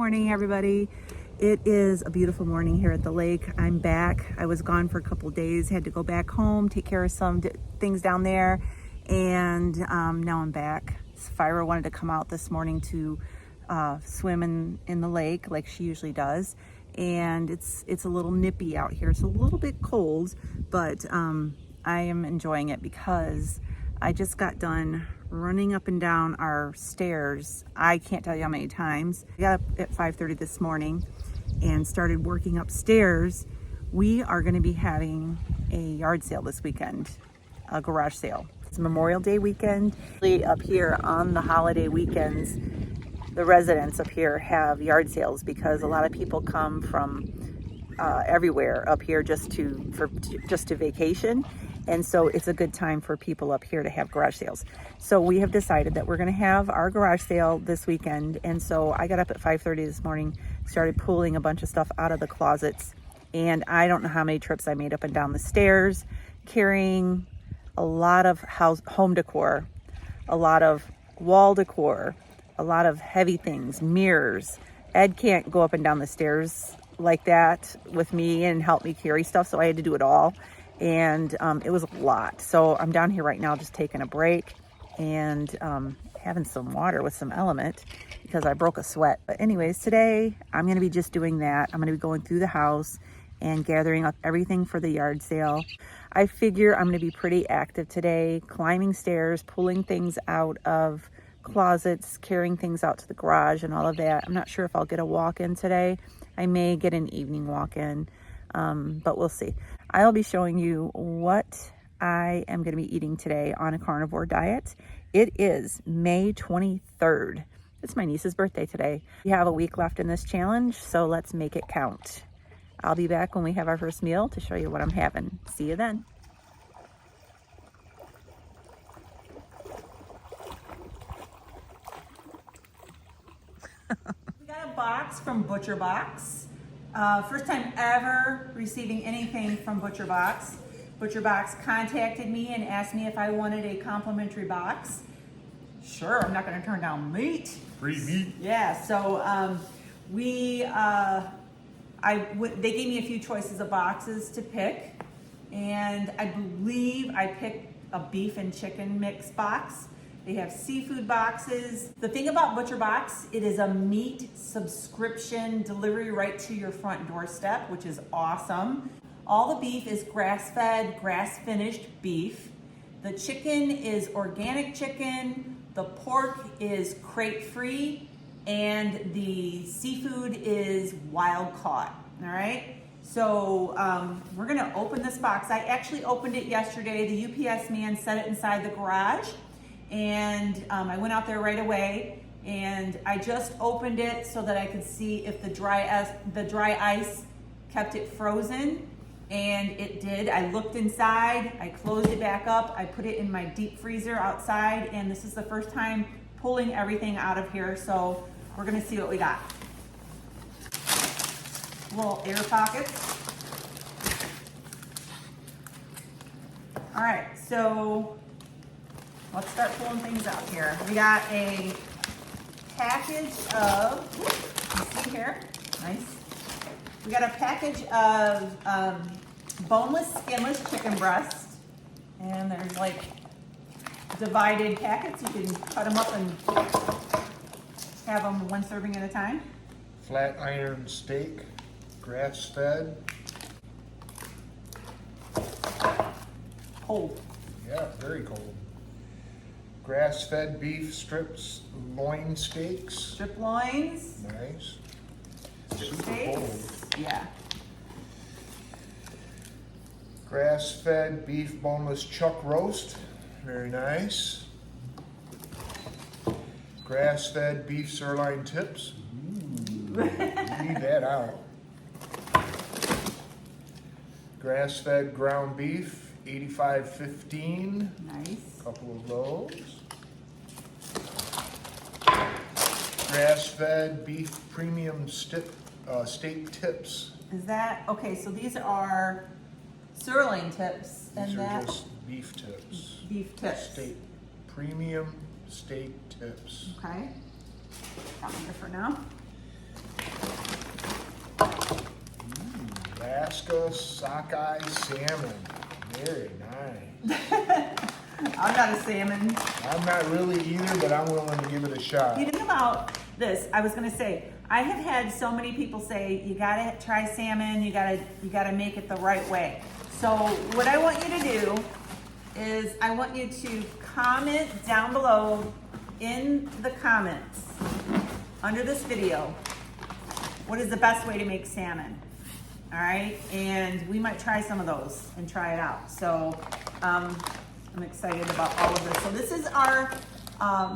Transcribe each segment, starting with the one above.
morning, everybody. It is a beautiful morning here at the lake. I'm back. I was gone for a couple days, had to go back home, take care of some things down there, and now I'm back. Fyra wanted to come out this morning to swim in the lake like she usually does, and it's a little nippy out here. It's a little bit cold, but I am enjoying it because I just got done running up and down our stairs. I can't tell you how many times. I got up at 5:30 this morning and started working upstairs. We are going to be having a yard sale this weekend, a garage sale. It's Memorial Day weekend. Up here on the holiday weekends, the residents up here have yard sales because a lot of people come from everywhere up here just to vacation. And so it's a good time for people up here to have garage sales. So we have decided that we're going to have our garage sale this weekend. And so I got up at 5:30 this morning, started pulling a bunch of stuff out of the closets. And I don't know how many trips I made up and down the stairs, carrying a lot of home decor, a lot of wall decor, a lot of heavy things, mirrors. Ed can't go up and down the stairs like that with me and help me carry stuff. So I had to do it all. And it was a lot. So I'm down here right now just taking a break and having some water with some Element because I broke a sweat. But anyways, today I'm going to be just doing that. I'm going to be going through the house and gathering up everything for the yard sale. I figure I'm going to be pretty active today, climbing stairs, pulling things out of closets, carrying things out to the garage and all of that. I'm not sure if I'll get a walk in today. I may get an evening walk in, but we'll see. I'll be showing you what I am going to be eating today on a carnivore diet. It is May 23rd. It's my niece's birthday today. We have a week left in this challenge, so let's make it count. I'll be back when we have our first meal to show you what I'm having. See you then. We got a box from Butcher Box. First time ever receiving anything from Butcher Box. Butcher Box contacted me and asked me if I wanted a complimentary box. Sure, I'm not going to turn down meat. Free meat. Yeah, so they gave me a few choices of boxes to pick, and I believe I picked a beef and chicken mix box. They have seafood boxes. The thing about Butcher Box, it is a meat subscription delivery right to your front doorstep, which is awesome. All the beef is grass-fed, grass-finished beef. The chicken is organic chicken. The pork is crate-free, and the seafood is wild-caught, all right? So we're gonna open this box. I actually opened it yesterday. The UPS man set it inside the garage. And I went out there right away, and I just opened it so that I could see if the dry ice kept it frozen, and it did. I looked inside, I closed it back up, I put it in my deep freezer outside, and this is the first time pulling everything out of here, so we're gonna see what we got. Little air pockets. All right, so let's start pulling things out here. We got a package of, you see here, nice. We got a package of boneless, skinless chicken breast. And there's like divided packets. You can cut them up and have them one serving at a time. Flat iron steak, grass fed. Cold. Yeah, very cold. Grass-fed beef strips, loin steaks. Strip loins. Nice. Strip Super steaks. cold. Yeah. Grass-fed beef boneless chuck roast. Very nice. Grass-fed beef sirloin tips. Ooh, leave that out. Grass-fed ground beef, 85.15. Nice. Couple of those. Grass-fed beef premium steak tips. Is that, okay, so these are sirloin tips. These and are that just beef tips. beef tips. Steak, premium steak tips. Okay. Got one here for now. Alaska sockeye salmon. Very nice. I'm not a salmon. I'm not really either, but I'm willing to give it a shot. You think about this, I was gonna say, I have had so many people say, you gotta try salmon, you gotta make it the right way. So what I want you to do is I want you to comment down below in the comments under this video, what is the best way to make salmon? All right, and we might try some of those and try it out. So I'm excited about all of this. So this is our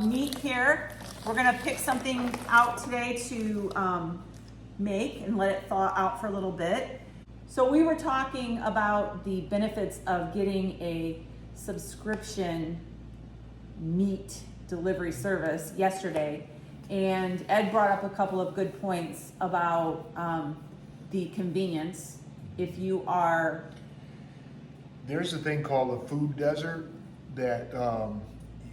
meat here. We're gonna pick something out today to make and let it thaw out for a little bit. So we were talking about the benefits of getting a subscription meat delivery service yesterday, and Ed brought up a couple of good points about the convenience. If you are... There's a thing called a food desert that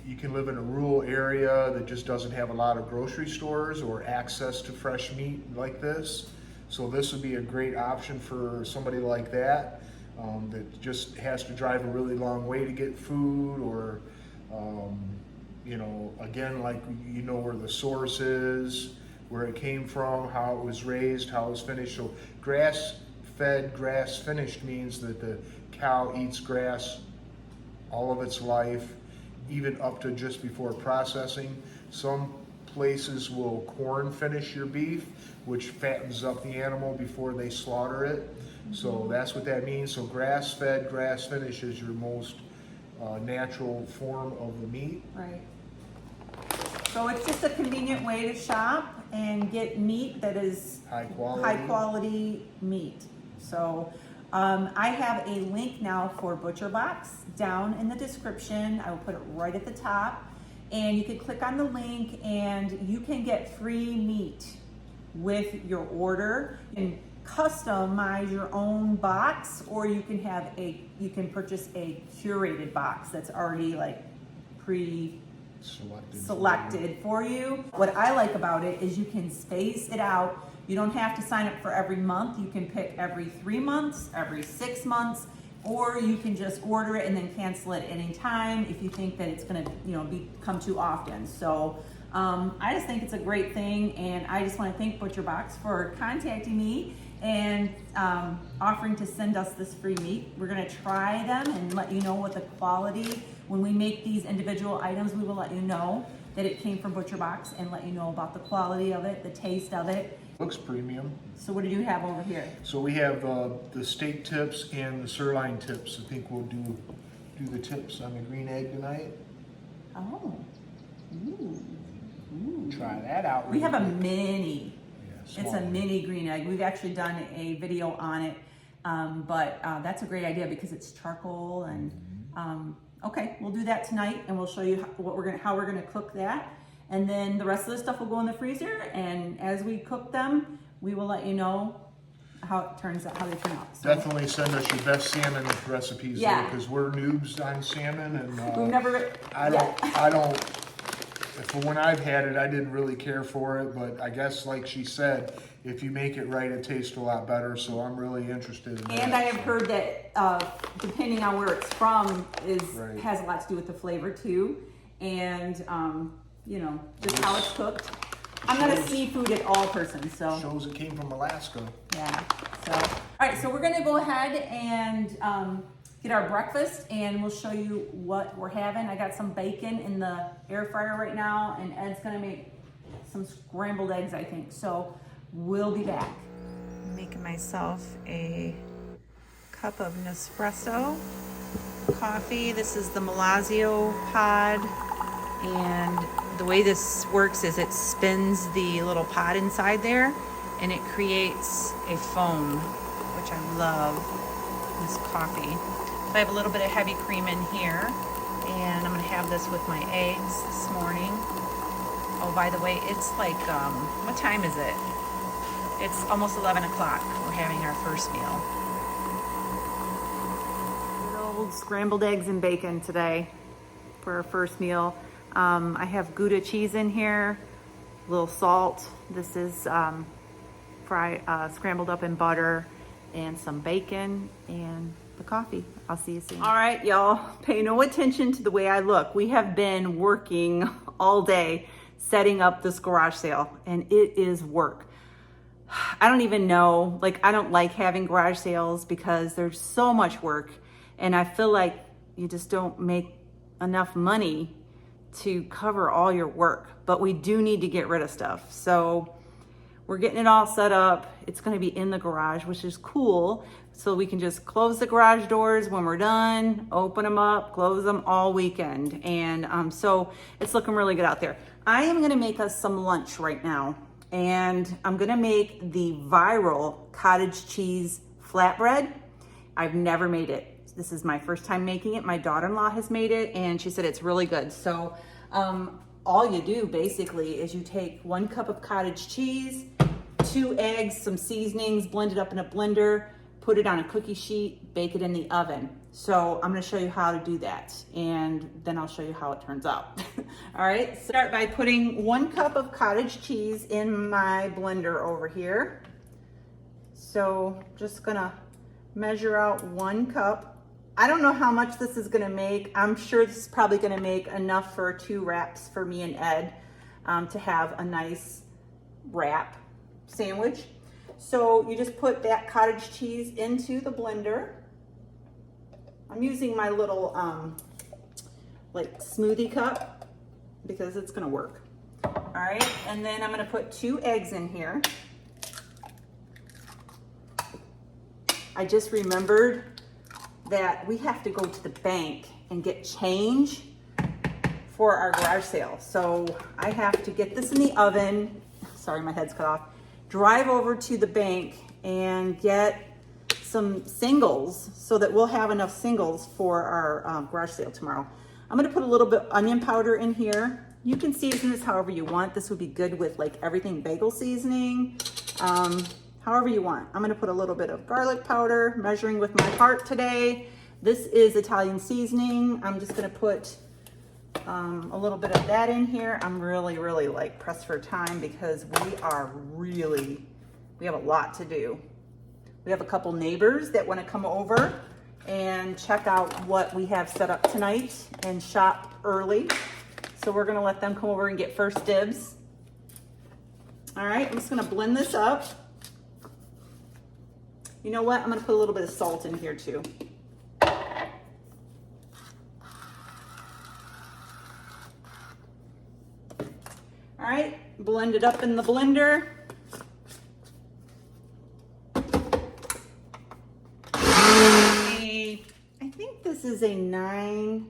you can live in a rural area that just doesn't have a lot of grocery stores or access to fresh meat like this. So this would be a great option for somebody like that that just has to drive a really long way to get food, or you know, again, like, you know where the source is, where it came from, how it was raised, how it was finished. So grass-fed, grass-finished means that the cow eats grass all of its life, even up to just before processing. Some places will corn finish your beef, which fattens up the animal before they slaughter it. So that's what that means. So grass-fed, grass-finished is your most natural form of the meat. Right. So it's just a convenient way to shop and get meat that is High quality meat. So I have a link now for ButcherBox down in the description. I will put it right at the top, and you can click on the link and you can get free meat with your order. You can customize your own box, or you can purchase a curated box that's already like selected for you. What I like about it is you can space it out. You don't have to sign up for every month. You can pick every 3 months, every 6 months, or you can just order it and then cancel it anytime if you think that it's gonna, you know, become too often. So I just think it's a great thing, and I just want to thank ButcherBox for contacting me and offering to send us this free meat. We're gonna try them and let you know what the quality. When we make these individual items, we will let you know that it came from ButcherBox and let you know about the quality of it, the taste of it. Looks premium. So what do you have over here? So we have the steak tips and the sirloin tips. I think we'll do the tips on the green egg tonight. Oh, ooh. Try that out. We have a mini. Yeah, it's a mini green egg. We've actually done a video on it, but that's a great idea because it's charcoal and. Okay, we'll do that tonight, and we'll show you how we're gonna cook that, and then the rest of the stuff will go in the freezer. And as we cook them, we will let you know how it turns out, how they turn out. So, definitely send us your best salmon recipes, because we're noobs on salmon, and we've never. I don't. For when I've had it, I didn't really care for it, but I guess, like she said, if you make it right, it tastes a lot better. So I'm really interested in that. And I have heard that depending on where it's from has a lot to do with the flavor too, and you know, just how it's cooked. I'm not a seafood at all person, so shows it came from Alaska. Yeah. So all right, so we're gonna go ahead and get our breakfast, and we'll show you what we're having. I got some bacon in the air fryer right now, and Ed's gonna make some scrambled eggs, I think. So we'll be back. I'm making myself a cup of Nespresso coffee. This is the Malazio pod, and the way this works is it spins the little pod inside there, and it creates a foam, which I love, this coffee. So I have a little bit of heavy cream in here, and I'm gonna have this with my eggs this morning. Oh, by the way, it's like, what time is it? It's almost 11 o'clock. We're having our first meal. Good old scrambled eggs and bacon today for our first meal. I have Gouda cheese in here, a little salt. This is scrambled up in butter and some bacon and the coffee. I'll see you soon. All right, y'all, pay no attention to the way I look. We have been working all day setting up this garage sale, and it is work. I don't even know, like, I don't like having garage sales because there's so much work, and I feel like you just don't make enough money to cover all your work, but we do need to get rid of stuff. So we're getting it all set up. It's gonna be in the garage, which is cool. So we can just close the garage doors when we're done, open them up, close them all weekend. And so it's looking really good out there. I am gonna make us some lunch right now. And I'm gonna make the viral cottage cheese flatbread. I've never made it. This is my first time making it. My daughter-in-law has made it and she said it's really good. So all you do basically is you take 1 cup of cottage cheese, 2 eggs, some seasonings, blend it up in a blender, put it on a cookie sheet, bake it in the oven. So I'm gonna show you how to do that, and then I'll show you how it turns out. All right, start by putting 1 cup of cottage cheese in my blender over here. So just gonna measure out 1 cup. I don't know how much this is gonna make. I'm sure this is probably gonna make enough for 2 wraps for me and Ed to have a nice wrap sandwich. So you just put that cottage cheese into the blender. I'm using my little like smoothie cup because it's gonna work. All right, and then I'm gonna put 2 eggs in here. I just remembered that we have to go to the bank and get change for our garage sale. So I have to get this in the oven. Sorry, my head's cut off. Drive over to the bank and get some singles so that we'll have enough singles for our garage sale tomorrow. I'm gonna put a little bit onion powder in here. You can season this however you want. This would be good with like everything bagel seasoning, however you want. I'm gonna put a little bit of garlic powder, measuring with my heart today. This is Italian seasoning. I'm just gonna put a little bit of that in here. I'm really like pressed for time because we have a lot to do. We have a couple neighbors that want to come over and check out what we have set up tonight and shop early. So we're gonna let them come over and get first dibs. All right, I'm just gonna blend this up. You know what? I'm gonna put a little bit of salt in here too. All right, blend it up in the blender. I think this is a 9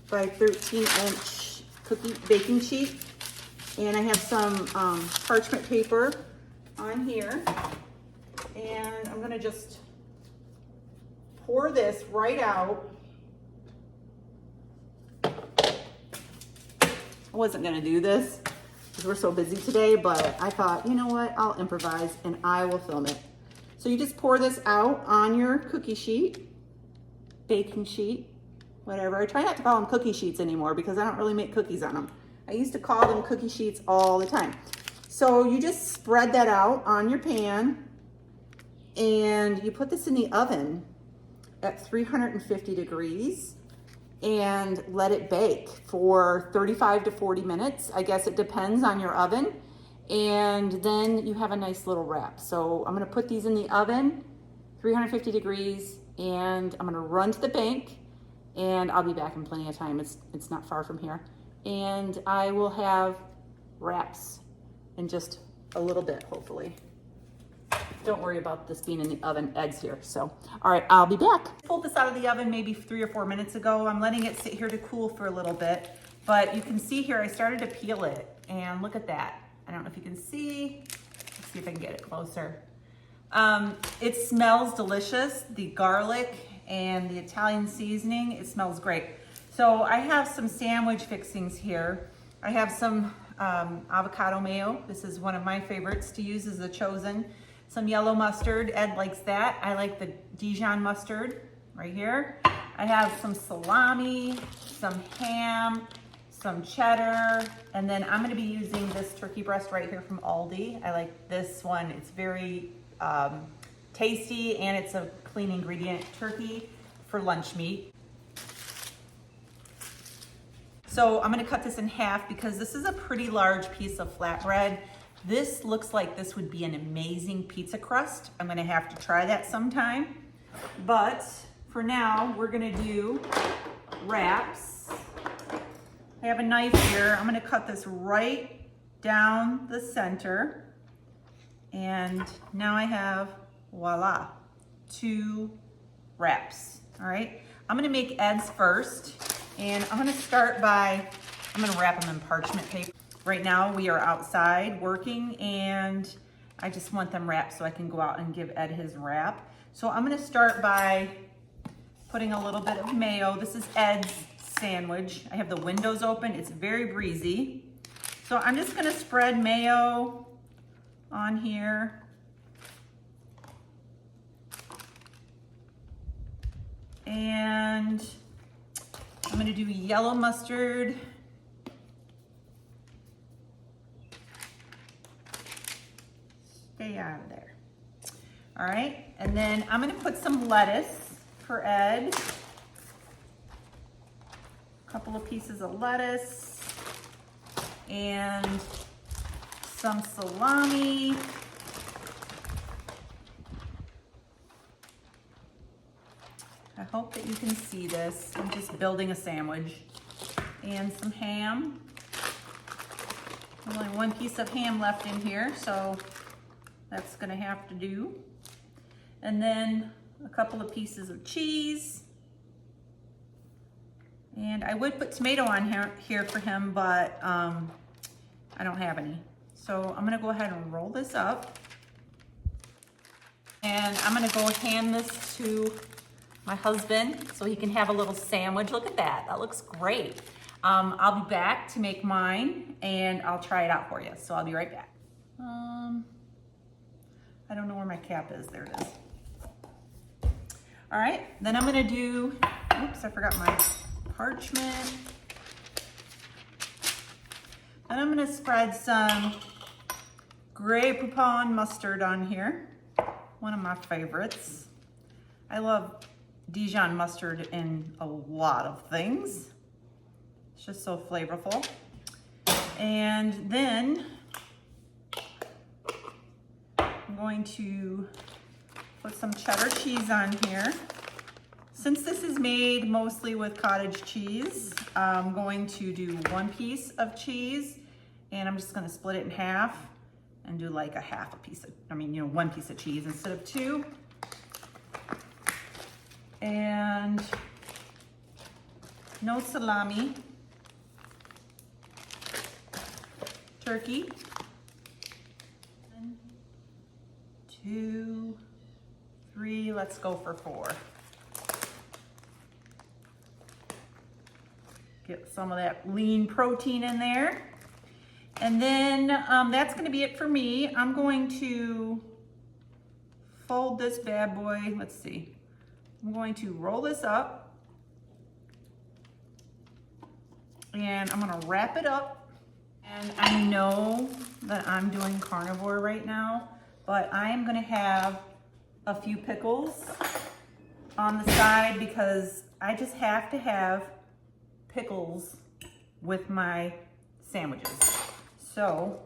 by 13 inch cookie baking sheet. And I have some parchment paper on here. And I'm gonna just pour this right out. I wasn't gonna do this because we're so busy today, but I thought, you know what, I'll improvise and I will film it. So you just pour this out on your cookie sheet, baking sheet, whatever. I try not to call them cookie sheets anymore because I don't really make cookies on them. I used to call them cookie sheets all the time. So you just spread that out on your pan and you put this in the oven at 350 degrees and let it bake for 35 to 40 minutes. I guess it depends on your oven. And then you have a nice little wrap. So I'm gonna put these in the oven, 350 degrees, and I'm gonna run to the bank and I'll be back in plenty of time. It's not far from here. And I will have wraps in just a little bit, hopefully. Don't worry about this being in the oven, Ed's here. So, all right, I'll be back. I pulled this out of the oven maybe 3 or 4 minutes ago. I'm letting it sit here to cool for a little bit, but you can see here, I started to peel it and look at that. I don't know if you can see. Let's see if I can get it closer. It smells delicious. The garlic and the Italian seasoning, it smells great. So I have some sandwich fixings here. I have some avocado mayo. This is one of my favorites to use as a chosen. Some yellow mustard, Ed likes that. I like the Dijon mustard right here. I have some salami, some ham, some cheddar, and then I'm gonna be using this turkey breast right here from Aldi. I like this one. It's very tasty, and it's a clean ingredient turkey for lunch meat. So I'm gonna cut this in half because this is a pretty large piece of flatbread. This looks like this would be an amazing pizza crust. I'm gonna have to try that sometime. But for now, we're gonna do wraps. I have a knife here. I'm gonna cut this right down the center. And now I have, voila, 2 wraps, all right? I'm gonna make Ed's first, and I'm gonna start by, I'm gonna wrap them in parchment paper. Right now we are outside working, and I just want them wrapped so I can go out and give Ed his wrap. So I'm gonna start by putting a little bit of mayo. This is Ed's sandwich. I have the windows open, it's very breezy. So I'm just gonna spread mayo on here. And I'm gonna do yellow mustard. Stay out of there. All right, and then I'm gonna put some lettuce for Ed. A couple of pieces of lettuce and some salami. I hope that you can see this. I'm just building a sandwich. And some ham. Only 1 piece of ham left in here, so that's gonna have to do. And then a couple of pieces of cheese. And I would put tomato on here for him, but I don't have any. So I'm gonna go ahead and roll this up. And I'm gonna go hand this to my husband so he can have a little sandwich. Look at that, that looks great. I'll be back to make mine, and I'll try it out for you. So I'll be right back. I don't know where my cap is, there it is. All right, then I'm gonna do, oops, I forgot my parchment. And I'm gonna spread some Grey Poupon mustard on here, one of my favorites. I love Dijon mustard in a lot of things. It's just so flavorful. And then I'm going to put some cheddar cheese on here. Since this is made mostly with cottage cheese, I'm going to do 1 piece of cheese, and I'm just gonna split it in half and do like a half a piece of, 1 piece of cheese instead of 2. And no salami, turkey. 1, 2, 3, let's go for 4. Get some of that lean protein in there. And then that's gonna be it for me. I'm going to fold this bad boy, let's see. I'm going to roll this up, and I'm gonna wrap it up. And I know that I'm doing carnivore right now, but I am gonna have a few pickles on the side because I just have to have pickles with my sandwiches. So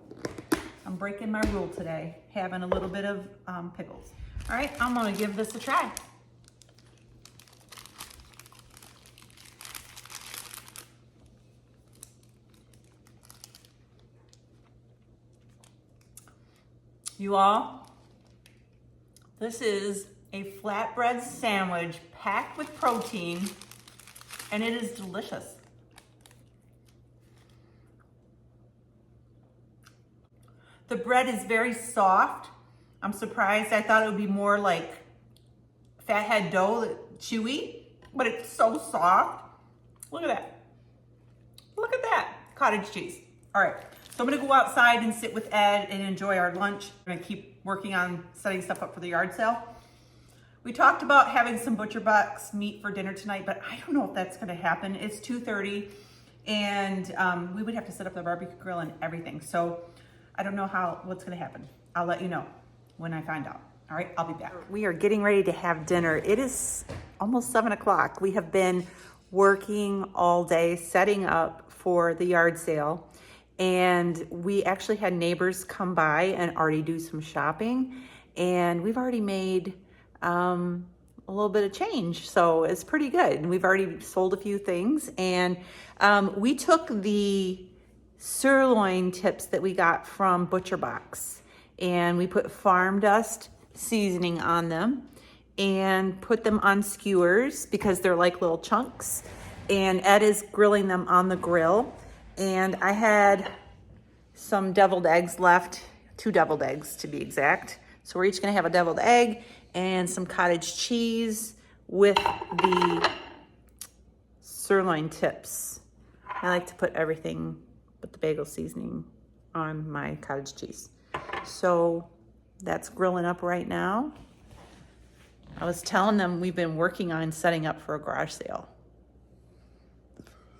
I'm breaking my rule today, having a little bit of pickles. All right, I'm gonna give this a try. You all, this is a flatbread sandwich packed with protein, and it is delicious. The bread is very soft. I'm surprised. I thought it would be more like fathead dough, chewy, but it's so soft. Look at that. Look at that, cottage cheese. All right, so I'm gonna go outside and sit with Ed and enjoy our lunch. I'm gonna keep working on setting stuff up for the yard sale. We talked about having some butcher box meat for dinner tonight, but I don't know if that's gonna happen. It's 2:30 and we would have to set up the barbecue grill and everything. So I don't know what's gonna happen. I'll let you know when I find out. All right, I'll be back. We are getting ready to have dinner. It is almost 7 o'clock. We have been working all day, setting up for the yard sale. And we actually had neighbors come by and already do some shopping. And we've already made a little bit of change. So it's pretty good. And we've already sold a few things. And we took the sirloin tips that we got from Butcher Box and we put farm dust seasoning on them and put them on skewers because they're like little chunks. And Ed is grilling them on the grill. And I had some deviled eggs left, 2 deviled eggs to be exact. So we're each gonna have a deviled egg and some cottage cheese with the sirloin tips. I like to put everything but the bagel seasoning on my cottage cheese. So that's grilling up right now. I was telling them we've been working on setting up for a garage sale.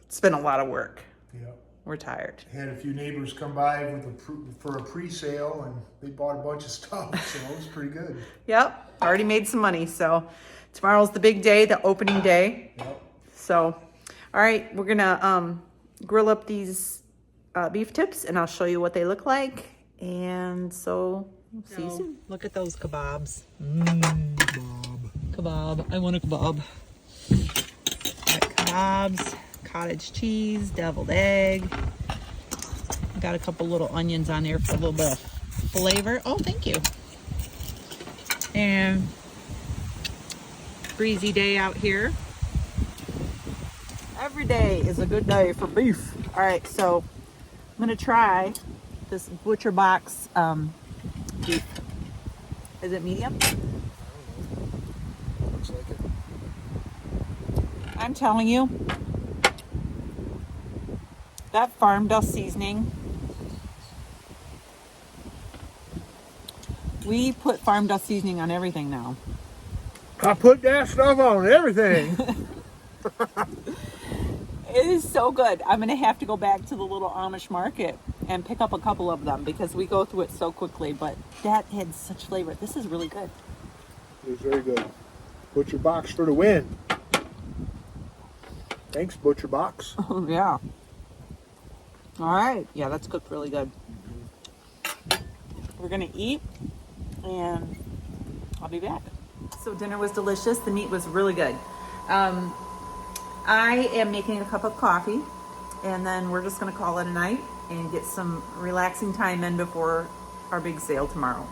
It's been a lot of work. Yeah. We're tired. Had a few neighbors come by for a pre-sale, and they bought a bunch of stuff, so it was pretty good. Yep, already made some money. So tomorrow's the big day, the opening day. Yep. So, all right, we're gonna grill up these beef tips, and I'll show you what they look like. And so, see you soon. Look at those kebabs. Kebab. I want a kebab. Got kebabs. Cottage cheese, deviled egg. Got a couple little onions on there for a little bit of flavor. Oh, thank you. And breezy day out here. Every day is a good day for beef. All right, so I'm gonna try this Butcher Box beef. Is it medium? Looks like it. I'm telling you, that farm dust seasoning, we put farm dust seasoning on everything now. I put that stuff on everything. It is so good. I'm gonna have to go back to the little Amish market and pick up a couple of them because we go through it so quickly, but that had such flavor. This is really good. It was very good. Butcher Box for the win. Thanks, Butcher Box. Oh, yeah. All right. Yeah, that's cooked really good. We're gonna eat and I'll be back. So dinner was delicious. The meat was really good. I am making a cup of coffee and then we're just gonna call it a night and get some relaxing time in before our big sale tomorrow.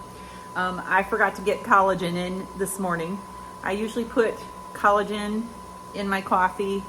I forgot to get collagen in this morning. I usually put collagen in my coffee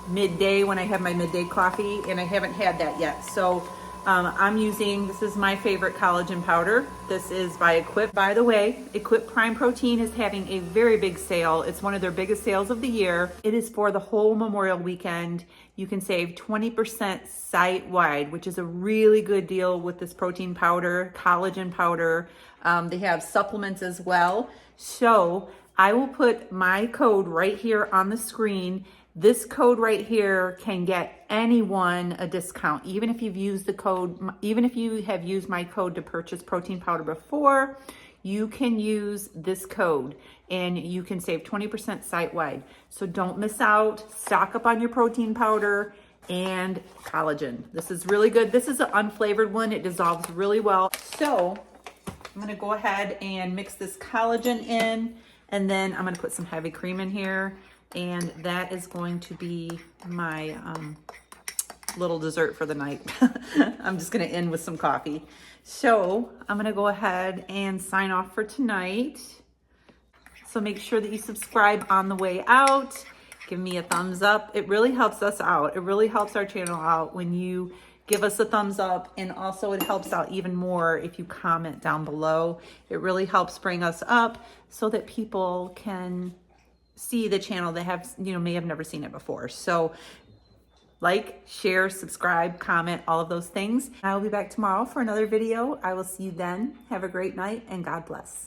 midday when I have my midday coffee, and I haven't had that yet. So I'm using, this is my favorite collagen powder. This is by Equip. By the way, Equip Prime Protein is having a very big sale. It's one of their biggest sales of the year. It is for the whole Memorial weekend. You can save 20% site-wide, which is a really good deal with this protein powder, collagen powder. They have supplements as well. So I will put my code right here on the screen. This code right here can get anyone a discount, even if you've used the code, even if you have used my code to purchase protein powder before, you can use this code and you can save 20% site-wide. So don't miss out. Stock up on your protein powder and collagen. This is really good. This is an unflavored one. It dissolves really well. So I'm gonna go ahead and mix this collagen in, and then I'm gonna put some heavy cream in here. And that is going to be my little dessert for the night. I'm just gonna end with some coffee. So I'm gonna go ahead and sign off for tonight. So make sure that you subscribe on the way out. Give me a thumbs up. It really helps us out. It really helps our channel out when you give us a thumbs up, and also it helps out even more if you comment down below. It really helps bring us up so that people can see the channel that have, may have never seen it before. So like, share, subscribe, comment, all of those things. I will be back tomorrow for another video. I will see you then. Have a great night and God bless.